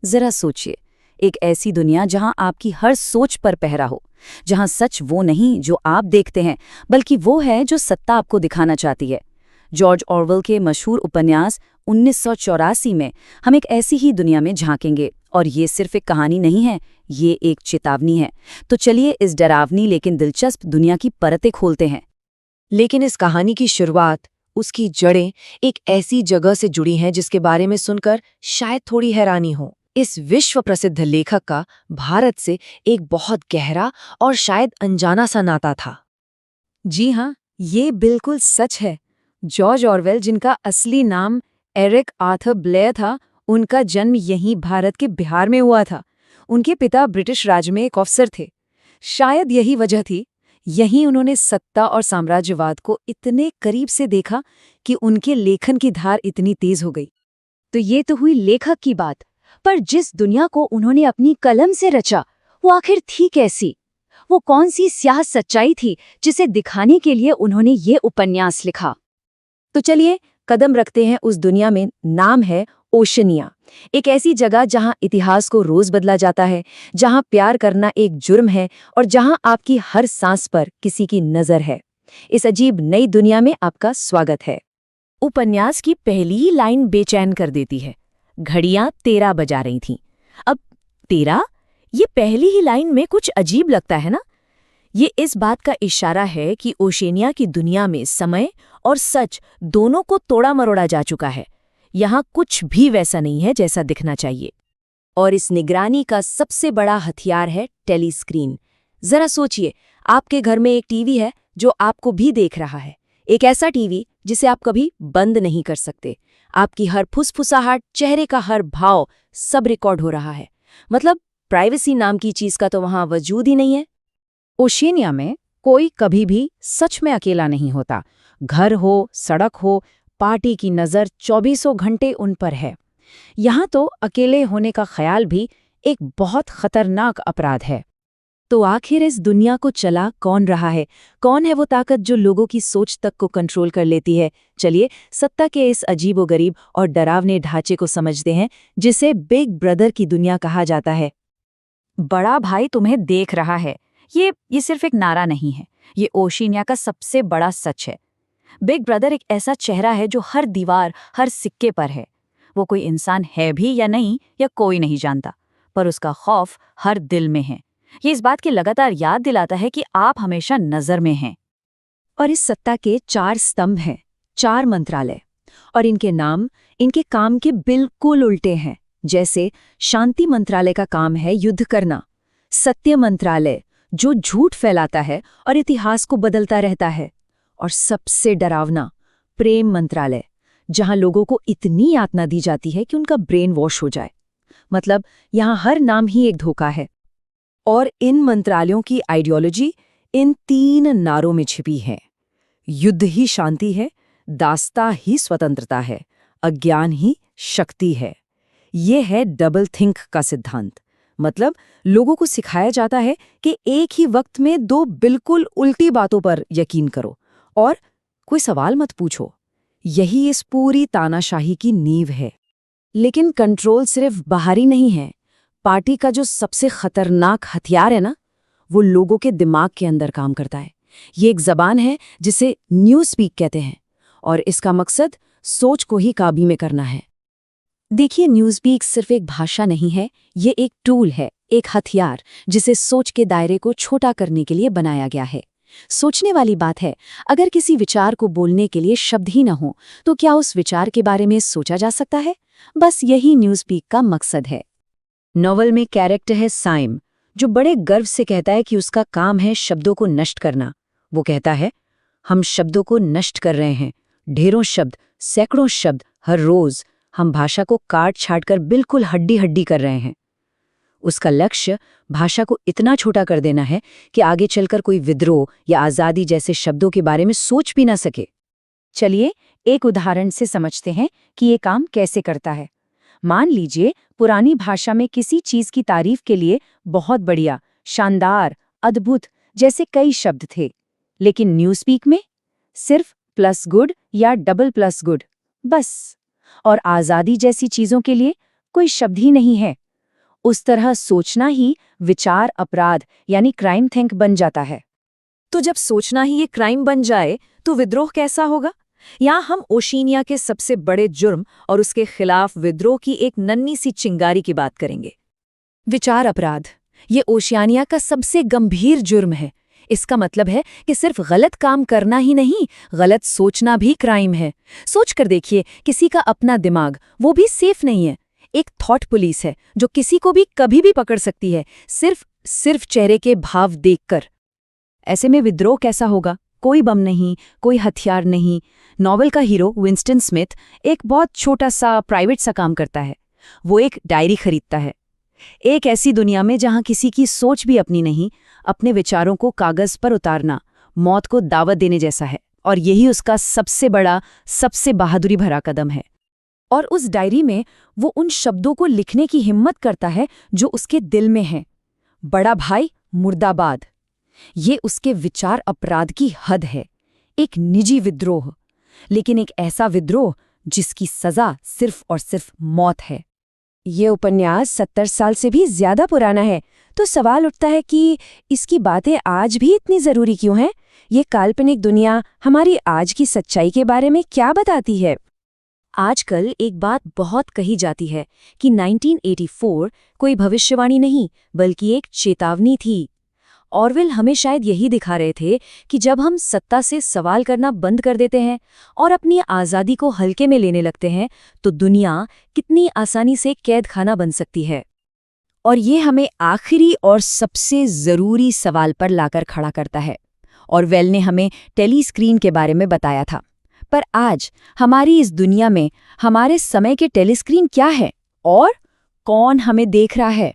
जरा सोचिए, एक ऐसी दुनिया जहां आपकी हर सोच पर पहरा हो, जहां सच वो नहीं जो आप देखते हैं, बल्कि वो है जो सत्ता आपको दिखाना चाहती है। जॉर्ज ऑरवेल के मशहूर उपन्यास 1984 में हम एक ऐसी ही दुनिया में झांकेंगे, और ये सिर्फ एक कहानी नहीं है, ये एक चेतावनी है। तो चलिए इस डरावनी लेकिन दिलचस्प दुनिया की परतें खोलते हैं। लेकिन इस कहानी की शुरुआत, उसकी जड़ें एक ऐसी जगह से जुड़ी हैं जिसके बारे में सुनकर शायद थोड़ी हैरानी हो। इस विश्व प्रसिद्ध लेखक का भारत से एक बहुत गहरा और शायद अनजाना सा नाता था। जी हाँ, ये बिल्कुल सच है। जॉर्ज ऑरवेल, जिनका असली नाम एरिक आर्थर ब्लेयर था, उनका जन्म यहीं भारत के बिहार में हुआ था। उनके पिता ब्रिटिश राज में एक अफसर थे। शायद यही वजह थी, यहीं उन्होंने सत्ता और साम्राज्यवाद को इतने करीब से देखा कि उनके लेखन की धार इतनी तेज हो गई। तो ये तो हुई लेखक की बात, पर जिस दुनिया को उन्होंने अपनी कलम से रचा, वो आखिर थी कैसी? वो कौन सी स्याह सच्चाई थी जिसे दिखाने के लिए उन्होंने ये उपन्यास लिखा? तो चलिए कदम रखते हैं उस दुनिया में। नाम है ओशनिया, एक ऐसी जगह जहां इतिहास को रोज बदला जाता है, जहां प्यार करना एक जुर्म है और जहां आपकी हर सांस पर किसी की नजर है। इस अजीब नई दुनिया में आपका स्वागत है। उपन्यास की पहली ही लाइन बेचैन कर देती है। घड़ियां 13 बजा रही थीं। अब 13, ये पहली ही लाइन में कुछ अजीब लगता है ना? ये इस बात का इशारा है कि ओशनिया की दुनिया में समय और सच दोनों को तोड़ा मरोड़ा जा चुका है। यहाँ कुछ भी वैसा नहीं है जैसा दिखना चाहिए। और इस निगरानी का सबसे बड़ा हथियार है टेलीस्क्रीन। जरा सोचिए, आपके घर में एक टीवी है जो आपको भी देख रहा है। एक ऐसा टीवी जिसे आप कभी बंद नहीं कर सकते। आपकी हर फुसफुसाहट, चेहरे का हर भाव, सब रिकॉर्ड हो रहा है। मतलब प्राइवेसी नाम की चीज का तो वहां वजूद ही नहीं है। ओशनिया में कोई कभी भी सच में अकेला नहीं होता। घर हो, सड़क हो, पार्टी की नज़र 24 घंटे उन पर है। यहाँ तो अकेले होने का ख्याल भी एक बहुत खतरनाक अपराध है। तो आखिर इस दुनिया को चला कौन रहा है? कौन है वो ताकत जो लोगों की सोच तक को कंट्रोल कर लेती है? चलिए सत्ता के इस अजीबोगरीब और डरावने ढांचे को समझते हैं, जिसे बिग ब्रदर की दुनिया कहा जाता है। बड़ा भाई तुम्हें देख रहा है, ये सिर्फ एक नारा नहीं है, ये ओशनिया का सबसे बड़ा सच है। बिग ब्रदर एक ऐसा चेहरा है जो हर दीवार, हर सिक्के पर है। वो कोई इंसान है भी या नहीं, या कोई नहीं जानता, पर उसका खौफ हर दिल में है। ये इस बात की लगातार याद दिलाता है कि आप हमेशा नजर में हैं। और इस सत्ता के 4 स्तंभ हैं, 4 मंत्रालय, और इनके नाम इनके काम के बिल्कुल उल्टे हैं। जैसे शांति मंत्रालय का काम है युद्ध करना, सत्य मंत्रालय जो झूठ फैलाता है और इतिहास को बदलता रहता है, और सबसे डरावना प्रेम मंत्रालय, जहां लोगों को इतनी यातना दी जाती है कि उनका ब्रेन वॉश हो जाए। मतलब यहां हर नाम ही एक धोखा है। और इन मंत्रालयों की आइडियोलॉजी इन 3 नारों में छिपी है। युद्ध ही शांति है, दास्ता ही स्वतंत्रता है, अज्ञान ही शक्ति है। ये है डबल थिंक का सिद्धांत। मतलब लोगों को सिखाया जाता है कि एक ही वक्त में 2 बिल्कुल उल्टी बातों पर यकीन करो और कोई सवाल मत पूछो। यही इस पूरी तानाशाही की नींव है। लेकिन कंट्रोल सिर्फ बाहरी नहीं है। पार्टी का जो सबसे खतरनाक हथियार है ना, वो लोगों के दिमाग के अंदर काम करता है। ये एक जबान है जिसे न्यूज़ स्पीक कहते हैं, और इसका मकसद सोच को ही काबू में करना है। देखिए, न्यूज़ स्पीक सिर्फ एक भाषा नहीं है, ये एक टूल है, एक हथियार जिसे सोच के दायरे को छोटा करने के लिए बनाया गया है। सोचने वाली बात है, अगर किसी विचार को बोलने के लिए शब्द ही न हो, तो क्या उस विचार के बारे में सोचा जा सकता है? बस यही न्यूज़ स्पीक का मकसद है। नॉवल में कैरेक्टर है साइम, जो बड़े गर्व से कहता है कि उसका काम है शब्दों को नष्ट करना। वो कहता है, हम शब्दों को नष्ट कर रहे हैं, ढेरों शब्द, सैकड़ों शब्द हर रोज। हम भाषा को काट छाट कर बिल्कुल हड्डी हड्डी कर रहे हैं। उसका लक्ष्य भाषा को इतना छोटा कर देना है कि आगे चलकर कोई विद्रोह या आज़ादी जैसे शब्दों के बारे में सोच भी ना सके। चलिए एक उदाहरण से समझते हैं कि ये काम कैसे करता है। मान लीजिए पुरानी भाषा में किसी चीज की तारीफ के लिए बहुत बढ़िया, शानदार, अद्भुत जैसे कई शब्द थे, लेकिन न्यूज़ स्पीक में सिर्फ प्लस गुड या डबल प्लस गुड बस। और आज़ादी जैसी चीजों के लिए कोई शब्द ही नहीं है, उस तरह सोचना ही विचार अपराध यानी क्राइम थिंक बन जाता है। तो जब सोचना ही ये क्राइम बन जाए तो विद्रोह कैसा होगा? यहाँ हम ओशिनिया के सबसे बड़े जुर्म और उसके खिलाफ विद्रोह की एक नन्ही सी चिंगारी की बात करेंगे। विचार अपराध ये ओशियानिया का सबसे गंभीर जुर्म है। इसका मतलब है कि सिर्फ गलत काम करना ही नहीं, गलत सोचना भी क्राइम है। सोच कर देखिए, किसी का अपना दिमाग, वो भी सेफ नहीं है। एक थॉट पुलिस है जो किसी को भी कभी भी पकड़ सकती है, सिर्फ चेहरे के भाव देखकर। ऐसे में विद्रोह कैसा होगा? कोई बम नहीं, कोई हथियार नहीं। नॉवेल का हीरो विंस्टन स्मिथ एक बहुत छोटा सा प्राइवेट सा काम करता है। वो एक डायरी खरीदता है। एक ऐसी दुनिया में जहां किसी की सोच भी अपनी नहीं, अपने विचारों को कागज पर उतारना मौत को दावत देने जैसा है। और यही उसका सबसे बड़ा, सबसे बहादुरी भरा कदम है। और उस डायरी में वो उन शब्दों को लिखने की हिम्मत करता है जो उसके दिल में हैं। बड़ा भाई मुर्दाबाद। ये उसके विचार अपराध की हद है। एक निजी विद्रोह, लेकिन एक ऐसा विद्रोह जिसकी सजा सिर्फ और सिर्फ मौत है। ये उपन्यास 70 साल से भी ज्यादा पुराना है, तो सवाल उठता है कि इसकी बातें आज भी इतनी जरूरी क्यों हैं? ये काल्पनिक दुनिया हमारी आज की सच्चाई के बारे में क्या बताती है? आजकल एक बात बहुत कही जाती है कि 1984 कोई भविष्यवाणी नहीं बल्कि एक चेतावनी थी। ऑरवेल हमें शायद यही दिखा रहे थे कि जब हम सत्ता से सवाल करना बंद कर देते हैं और अपनी आज़ादी को हल्के में लेने लगते हैं तो दुनिया कितनी आसानी से कैद खाना बन सकती है। और ये हमें आखिरी और सबसे ज़रूरी सवाल पर लाकर खड़ा करता है। ऑरवेल ने हमें टेलीस्क्रीन के बारे में बताया था, पर आज हमारी इस दुनिया में हमारे समय के टेलीस्क्रीन क्या है और कौन हमें देख रहा है?